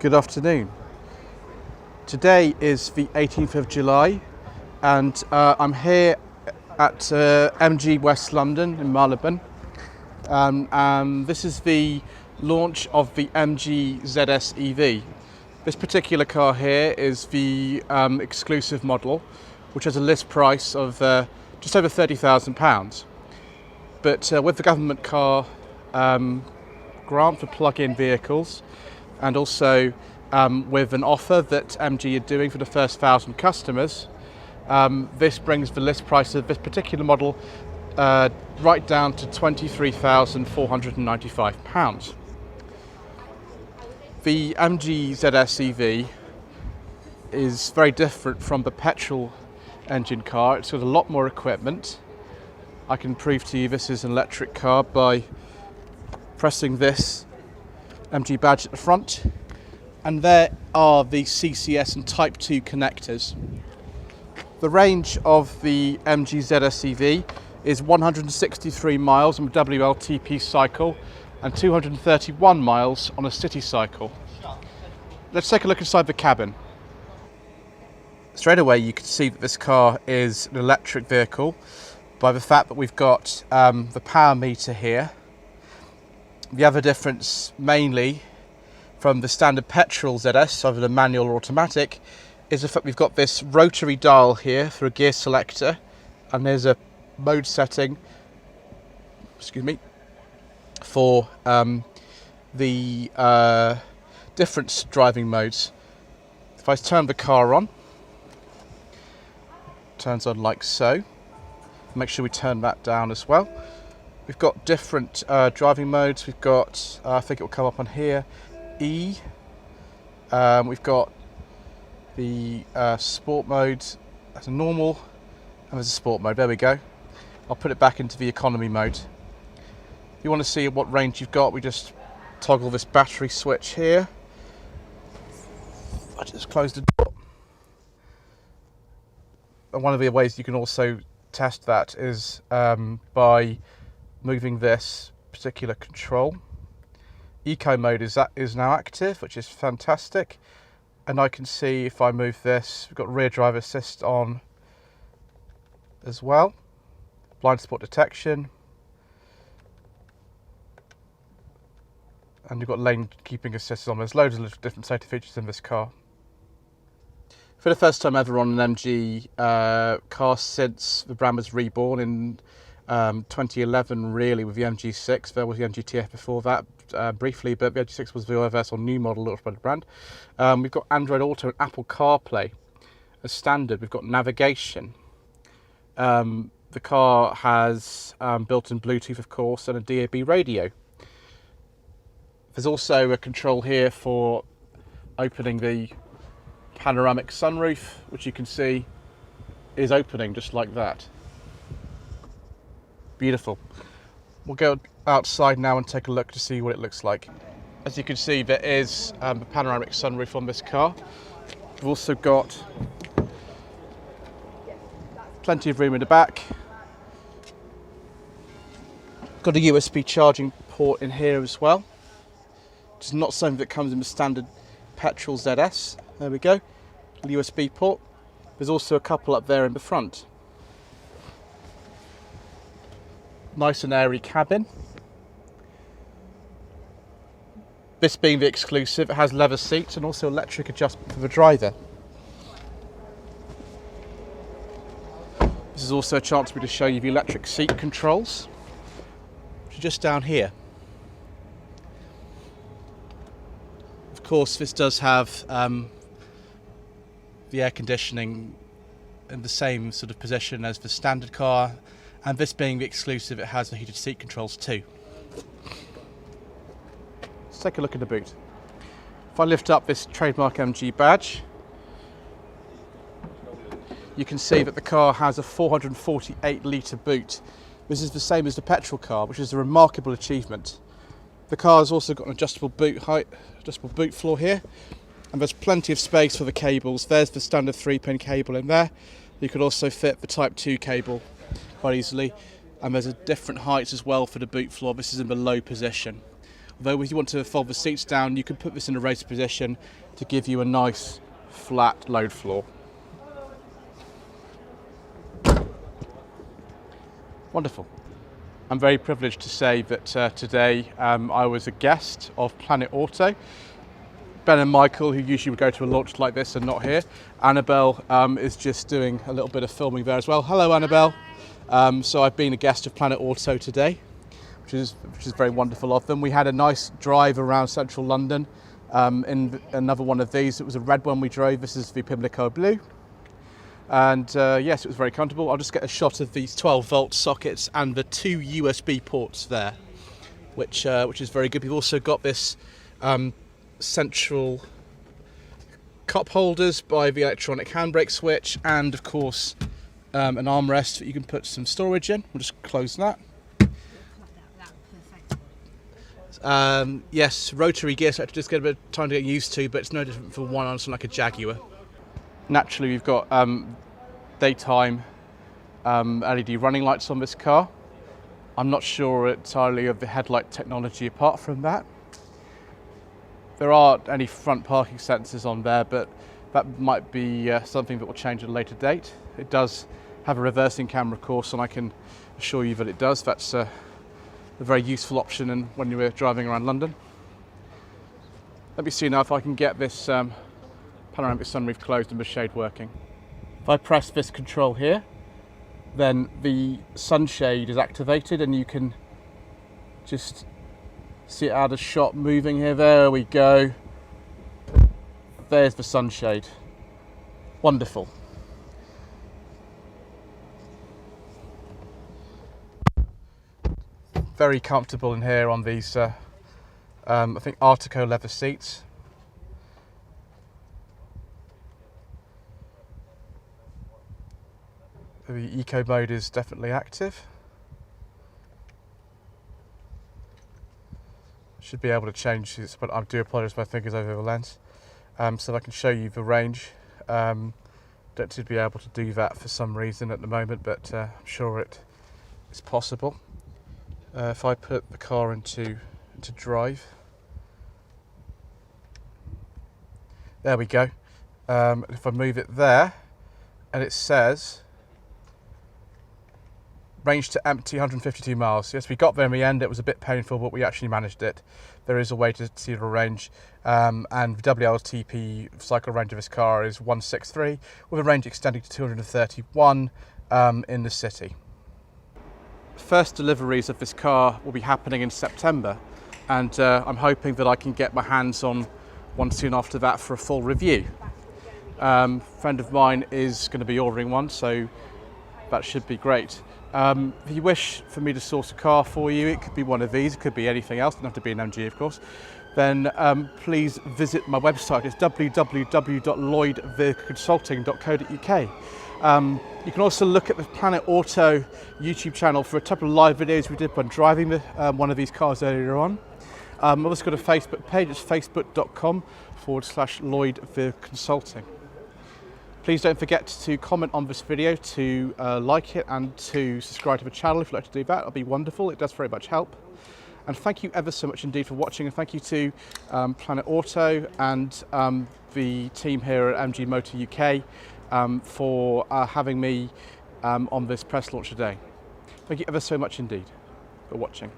Good afternoon. Today is the 18th of July and I'm here at MG West London in Marylebone. This is the launch of the MG ZS EV. This particular car here is the exclusive model, which has a list price of just over £30,000. But with the government car grant for plug-in vehicles, and also with an offer that MG are doing for the first 1,000 customers, this brings the list price of this particular model right down to £23,495. The MG ZS EV is very different from the petrol engine car. It's got a lot more equipment. I can prove to you this is an electric car by pressing this MG badge at the front, and there are the CCS and Type 2 connectors. The range of the MG ZS EV is 163 miles on a WLTP cycle and 231 miles on a city cycle. Let's take a look inside the cabin. Straight away you can see that this car is an electric vehicle by the fact that we've got the power meter here. The other difference mainly from the standard petrol ZS, either the manual or automatic, is the fact we've got this rotary dial here for a gear selector, and there's a mode setting, for the different driving modes. If I turn the car on, it turns on like so. Make sure we turn that down as well. We've got different driving modes. We've got, I think it will come up on here, E. We've got the sport mode as a normal, and there's a sport mode. There we go. I'll put it back into the economy mode. If you want to see what range you've got, we just toggle this battery switch here. I just closed the door. And one of the ways you can also test that is by moving this particular control. Eco mode is now active, which is fantastic. And I can see if I move this, we've got rear driver assist on as well. Blind spot detection. And you've got lane keeping assist on. There's loads of different safety features in this car. For the first time ever on an MG car since the brand was reborn in 2011, really, with the MG6. There was the MG TF before that, briefly, but the MG6 was the universal new model launched by the brand. We've got Android Auto and Apple CarPlay as standard. We've got navigation. The car has built-in Bluetooth, of course, and a DAB radio. There's also a control here for opening the Panoramic Sunroof, which you can see is opening just like that. Beautiful. We'll go outside now and take a look to see what it looks like. As you can see, there is a panoramic sunroof on this car. We've also got plenty of room in the back. Got a USB charging port in here as well, which is not something that comes in the standard petrol ZS. There we go, USB port. There's also a couple up there in the front. Nice and airy cabin. This being the exclusive, it has leather seats and also electric adjustment for the driver. This is also a chance for me to show you the electric seat controls, which are just down here. Of course, this does have the air conditioning in the same sort of position as the standard car, and this being the exclusive, it has the heated seat controls too. Let's take a look at the boot. If I lift up this trademark MG badge, you can see that the car has a 448 litre boot. This is the same as the petrol car, which is a remarkable achievement. The car has also got an adjustable boot height, adjustable boot floor here, and there's plenty of space for the cables. There's the standard 3-pin cable in there. You could also fit the Type 2 cable quite easily, and there's a different height as well for the boot floor. This is in the low position. Although if you want to fold the seats down, you can put this in a raised position to give you a nice flat load floor. Wonderful. I'm very privileged to say that today I was a guest of Planet Auto. Ben and Michael, who usually would go to a launch like this, are not here. Annabelle is just doing a little bit of filming there as well. Hello, Annabelle. So I've been a guest of Planet Auto today, which is very wonderful of them. We had a nice drive around central London in another one of these. It was a red one we drove. This is the Pimlico Blue. And yes, it was very comfortable. I'll just get a shot of these 12-volt sockets and the 2 USB ports there, which is very good. We've also got this central cup holders by the electronic handbrake switch, and of course an armrest that you can put some storage in. We'll just close that. Yes, rotary gear selector, just get a bit of time to get used to, but it's no different from one on something like a Jaguar. Naturally, we've got daytime LED running lights on this car. I'm not sure entirely of the headlight technology apart from that. There aren't any front parking sensors on there, but that might be something that will change at a later date. It does have a reversing camera, of course, and I can assure you that it does. That's a very useful option when you're driving around London. Let me see now if I can get this panoramic sunroof closed and the shade working. If I press this control here, then the sunshade is activated and you can just see it out of shot moving here. There we go. There's the sunshade. Wonderful. Very comfortable in here on these, I think, Artico leather seats. The eco mode is definitely active. Should be able to change this, but I do apologise, my fingers over the lens. So I can show you the range. Don't seem to be able to do that for some reason at the moment, but I'm sure it is possible. If I put the car into drive, there we go. If I move it there, and it says range to empty 152 miles. Yes, we got there in the end. It was a bit painful, but we actually managed it. There is a way to see the range, and the WLTP cycle range of this car is 163, with a range extending to 231 in the city. First deliveries of this car will be happening in September, and I'm hoping that I can get my hands on one soon after that for a full review. A friend of mine is going to be ordering one, so that should be great. If you wish for me to source a car for you, it could be one of these, it could be anything else, doesn't have to be an MG of course, then please visit my website. It's www.lloydvehicleconsulting.co.uk. You can also look at the Planet Auto YouTube channel for a couple of live videos we did when driving one of these cars earlier on. I've also got a Facebook page, it's facebook.com/Lloyd Vehicle Consulting. Please don't forget to comment on this video, to like it and to subscribe to the channel if you'd like to do that. That'll be wonderful, it does very much help. And thank you ever so much indeed for watching, and thank you to Planet Auto and the team here at MG Motor UK for having me on this press launch today. Thank you ever so much indeed for watching.